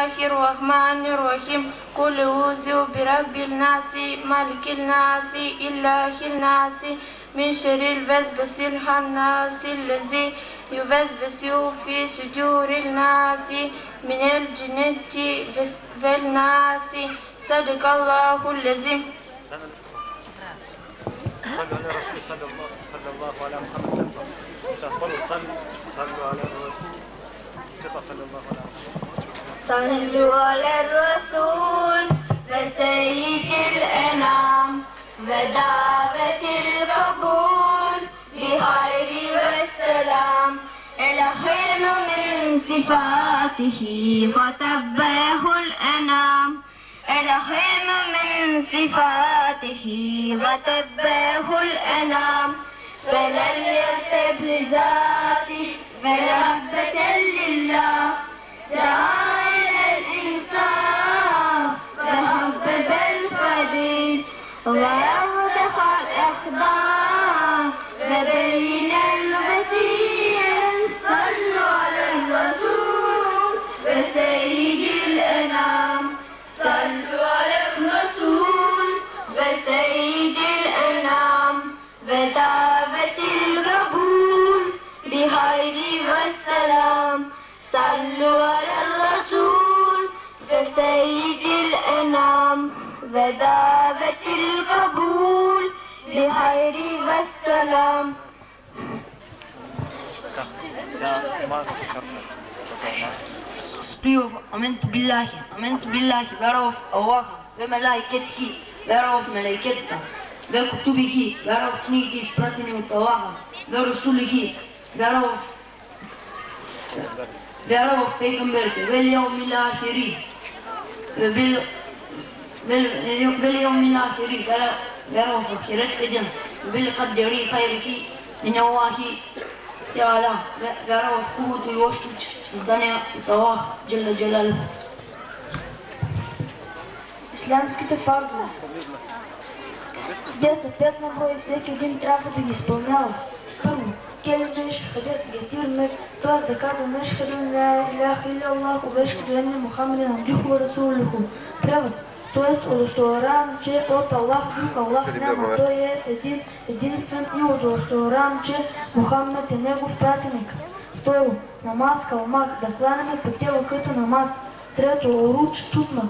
الله الرحمن الرحيم قل أعوذ برب الناس ملك الناس إله الناس من شر الوسواس الخناس الذي يوسوس في صدور الناس من الجنة والناس. صدق الله العظيم. صلوا على الرسول صلى الله على محمد. صلوا على الرسول صلى الله على محمد. صلوا على الرسول وسيد الأنام ودعوة القبول بخير والسلام. الخير من صفاته وتبه الأنام. الخير من صفاته وتبه الأنام. فلم يكتب لذاته محبة لله. دعا إلى الإنسان وحبب الفضيل ويفتح الإخبار وبين المسير. صلوا على الرسول وسيد الأنام. صلوا على الرسول وسيد الأنام ودعوة القبول بخير والسلام. صلوا على الرسول وسيد الأنام ودعوة القبول بخير والسلام. آمنت بالله وروح الله وملائكته وروح ملائكته وكتبه وروح كنيجي سبراتني وتواها ورسوله وروح پیغمبرته واليوم الآخر واليوم الآخر وروح خيرت كجن بالقدر خيره من الله تعالى وروح قوت يوشت создания Allah Джалля Джалялю. Ислямските фарзове. Те са 5 на брой и всеки един трябва да ги изпълнява. Първо, келиме шахадет гетирме, т.е. да казваме шахаду ла иляха илля Аллаху ва шахаду анна Мухаммадан абдуху ва расулуху. Превод, т.е. удостоверявам, че от Аллах друг Аллах няма, той е единствен и удостоверявам, че Мухаммад е негов пратеник. Второ, намаз калмак, да хванеме по тело като намаз. Трето, оруч тутма,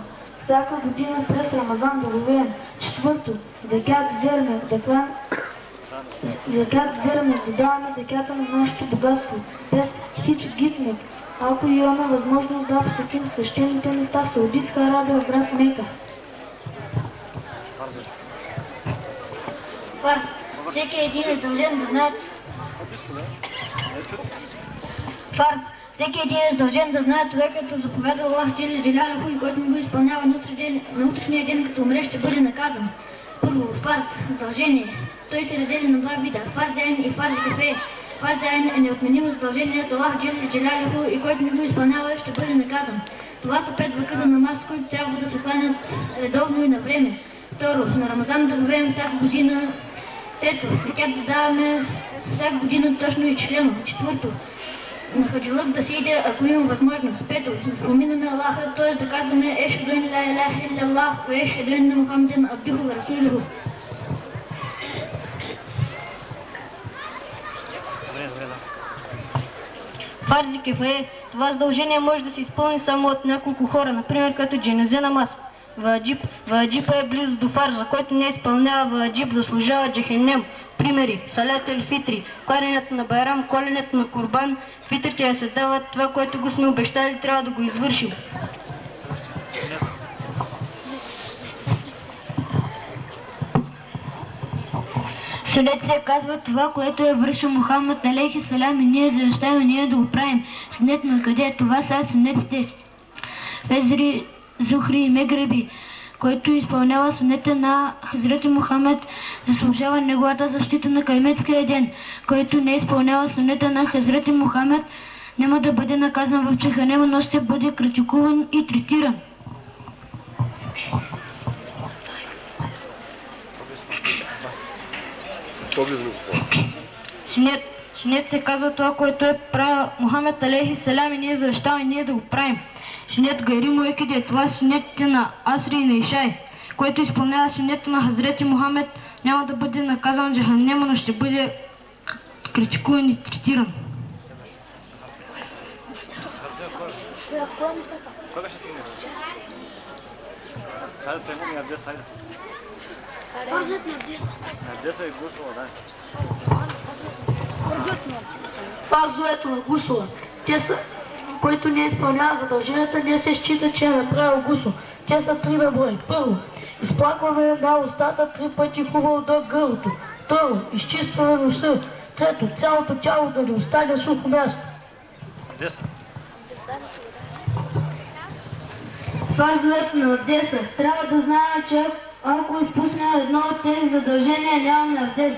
всяка година през Рамазан да ловеем. Четвърто, закят верме, да даваме закята на нашето богатство. Пет, хич гитник, ако имаме възможност да посетим свещените места в Саудитска Арабия в град Мека. Фарс. Всеки един е задължен да знае. Фарс. Всеки един е задължен да знае това, като заповяда Аллах Джалля Джалялуху и който не го изпълнява на утрешния ден, като умре, ще бъде наказан. Първо, фарс. Задължение. Той се разделя на два вида. Фарз-айн и фарз-кифая. Фарз-айн е неотменимо задължение от Аллах Джалля Джалялуху и който не го изпълнява, ще бъде наказан. Това са 5 вакъта намаз, които трябва да се хванат редовно и на време. Второ, на Рамазан да ловеем всяка година. Трето, закят да даваме всяка година точно и члено. Четвърто, на хаджулък да се иде, ако има възможност. Пето, да споминаме Аллаха, т.е. да казваме ешхаду ан ла иляха илля Аллах ва ешхаду анна Мухаммадан абдуху ва расулуху. Фарзи кифая. Това задължение може да се изпълни само от няколко хора, например като дженазе намаз. Ваджиб е близо до фарза, който не изпълнява ваджиб, заслужава джахеннем. Примери: салят ел-фитри, кладенето на байрам, коленето на курбан. Фитрите я се дават, това, което го сме обещали, трябва да го извършим. След се казва това, което е вършил Мухаммад алейхи салам и ние завещаваме ние да го правим. Сунет на къде? Това са сунетите Фезри, Зухри и Мегреби. Който изпълнява сунета на Хазрети Мухаммад, заслужава неговата защита на Кайметския ден. Който не изпълнява сунета на Хазрети Мухаммад, няма да бъде наказан в Джаханема, но ще бъде критикуван и третиран. Сунет се казва това, което е правил Мухаммад алейхи салам и ние завещаваме ние да го правим. Сунет Гайримо Екиде, това са сунетите на Асри и на Ишай. Който изпълнява сунета на Хазрети Мухамед, няма да бъде наказан в Джаханнема, но ще бъде критикуван и третиран. Кога ще стигне? Хайде, Таймум и Абдес, хайде. Фарзът на Абдеса. Абдеса и Гусула, дай. Фарзовете на гусула. Който не изпълнява задълженията, не се счита, че е направил гусул. Те са 3 на брой. Първо, изплакване на устата 3 пъти хубаво до гърлото. Второ, изчистване на носа. Трето, цялото тяло да не остане сухо място. Абдеса. Фарзовете на Абдеса. Трябва да знаем, че ако изпуснем едно от тези задължения, нямаме Абдес.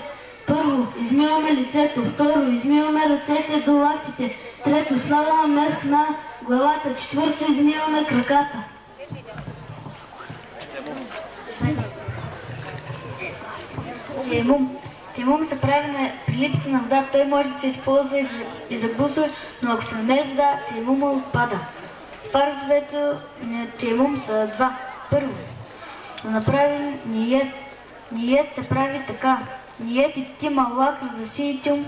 Първо, измиваме лицето. Второ, измиваме ръцете до лактите. Трето, слагаме меск на главата. Четвърто, измиваме краката. Теймум се прави при липса на вода. Той може да се използва и за гусул, но ако се намери вода, теймума отпада. Фарзовете на теймум са 2. Първо, да направим ниет. Ниет се прави така. Ниет и тим Аллах разасиитим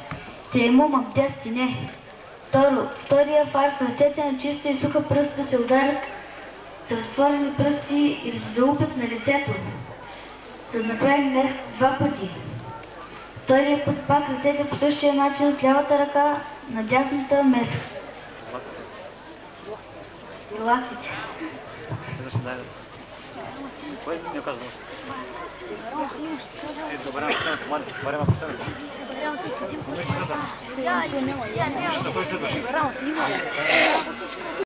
теймум Абдес тине. Втория фарз, ръцете на чиста и суха пръст да се ударят с разтворени пръсти и да се залупят на лицето. Да направим меск 2 пъти. Втория път пак ръцете по същия начин с лявата ръка на дясната меск. И лактите. Кой ми оказа нощ? Добре, на команди. Барема поставя. Що той следваше?